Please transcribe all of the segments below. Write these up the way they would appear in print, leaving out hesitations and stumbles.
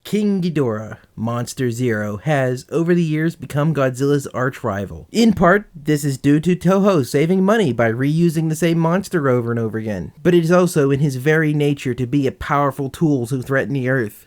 King Ghidorah, Monster Zero, has, over the years, become Godzilla's arch-rival. In part, this is due to Toho saving money by reusing the same monster over and over again. But it is also in his very nature to be a powerful tool to threaten the Earth.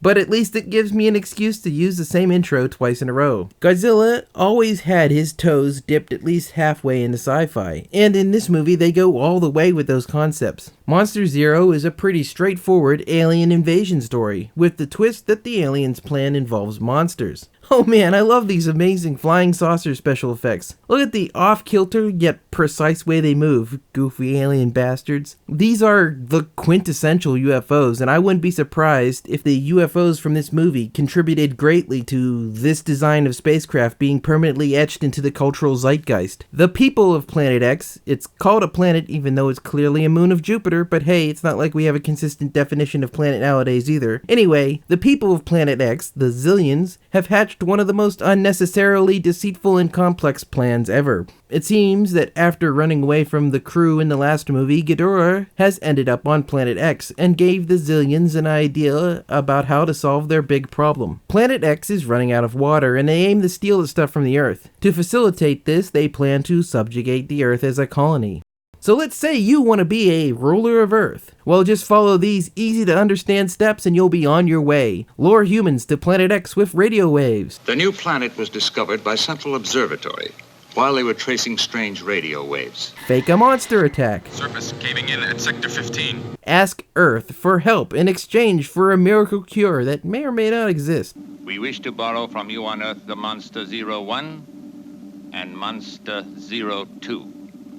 But at least it gives me an excuse to use the same intro twice in a row. Godzilla always had his toes dipped at least halfway into sci-fi, and in this movie they go all the way with those concepts. Monster Zero is a pretty straightforward alien invasion story, with the twist that the aliens' plan involves monsters. Oh man, I love these amazing flying saucer special effects. Look at the off-kilter yet precise way they move, goofy alien bastards. These are the quintessential UFOs, and I wouldn't be surprised if the UFOs from this movie contributed greatly to this design of spacecraft being permanently etched into the cultural zeitgeist. The people of Planet X, it's called a planet even though it's clearly a moon of Jupiter, but hey, it's not like we have a consistent definition of planet nowadays either. Anyway, the people of Planet X, the Zillions, have hatched one of the most unnecessarily deceitful and complex plans ever. It seems that after running away from the crew in the last movie, Ghidorah has ended up on Planet X and gave the Zillions an idea about how to solve their big problem. Planet X is running out of water and they aim to steal the stuff from the Earth. To facilitate this, they plan to subjugate the Earth as a colony. So let's say you want to be a ruler of Earth. Well, just follow these easy to understand steps and you'll be on your way. Lure humans to Planet X with radio waves. The new planet was discovered by Central Observatory while they were tracing strange radio waves. Fake a monster attack. Surface caving in at Sector 15. Ask Earth for help in exchange for a miracle cure that may or may not exist. We wish to borrow from you on Earth the Monster 01 and Monster 02.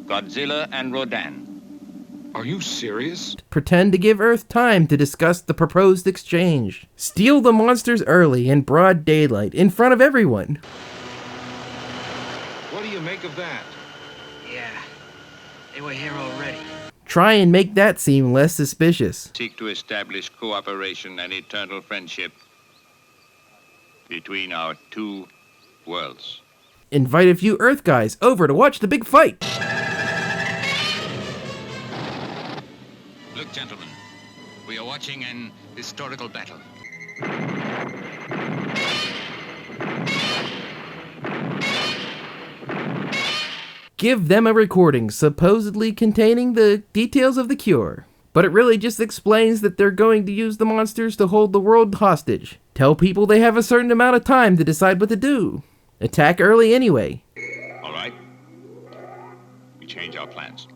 Godzilla and Rodan. Are you serious? Pretend to give Earth time to discuss the proposed exchange. Steal the monsters early in broad daylight in front of everyone. What do you make of that? Yeah, they were here already. Try and make that seem less suspicious. Seek to establish cooperation and eternal friendship between our two worlds. Invite a few Earth guys over to watch the big fight. Look, gentlemen, we are watching an historical battle. Give them a recording supposedly containing the details of the cure. But it really just explains that they're going to use the monsters to hold the world hostage. Tell people they have a certain amount of time to decide what to do. Attack early anyway. All right. We change our plans.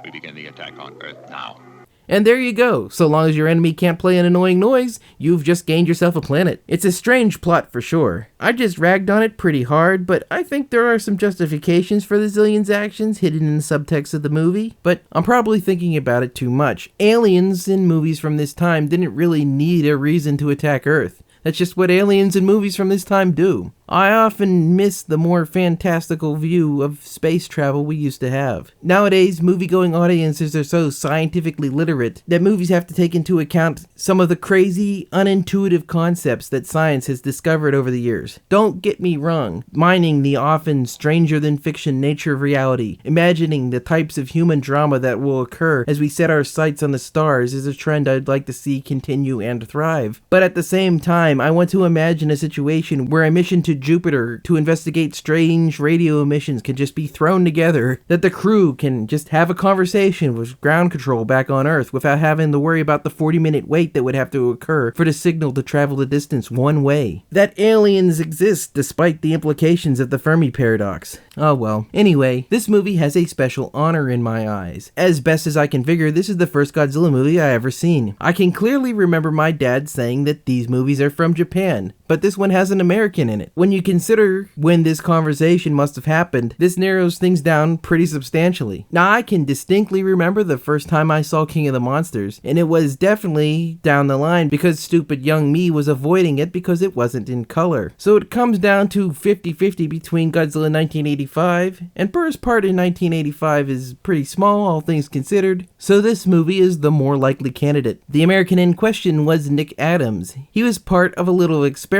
We begin the attack on Earth now. And there you go. So long as your enemy can't play an annoying noise, you've just gained yourself a planet. It's a strange plot for sure. I just ragged on it pretty hard, but I think there are some justifications for the Zillions' actions hidden in the subtext of the movie. But I'm probably thinking about it too much. Aliens in movies from this time didn't really need a reason to attack Earth. That's just what aliens in movies from this time do. I often miss the more fantastical view of space travel we used to have. Nowadays, movie-going audiences are so scientifically literate that movies have to take into account some of the crazy, unintuitive concepts that science has discovered over the years. Don't get me wrong, mining the often stranger-than-fiction nature of reality, imagining the types of human drama that will occur as we set our sights on the stars is a trend I'd like to see continue and thrive. But at the same time, I want to imagine a situation where a mission to Jupiter to investigate strange radio emissions can just be thrown together, that the crew can just have a conversation with ground control back on Earth without having to worry about the 40-minute wait that would have to occur for the signal to travel the distance one way. That aliens exist despite the implications of the Fermi paradox. Oh well. Anyway, this movie has a special honor in my eyes. As best as I can figure, this is the first Godzilla movie I ever seen. I can clearly remember my dad saying that these movies are from Japan, but this one has an American in it. When you consider when this conversation must have happened, this narrows things down pretty substantially. Now, I can distinctly remember the first time I saw King of the Monsters, and it was definitely down the line because stupid young me was avoiding it because it wasn't in color. So it comes down to 50-50 between Godzilla 1985, and Burr's part in 1985 is pretty small, all things considered, so this movie is the more likely candidate. The American in question was Nick Adams. He was part of a little experiment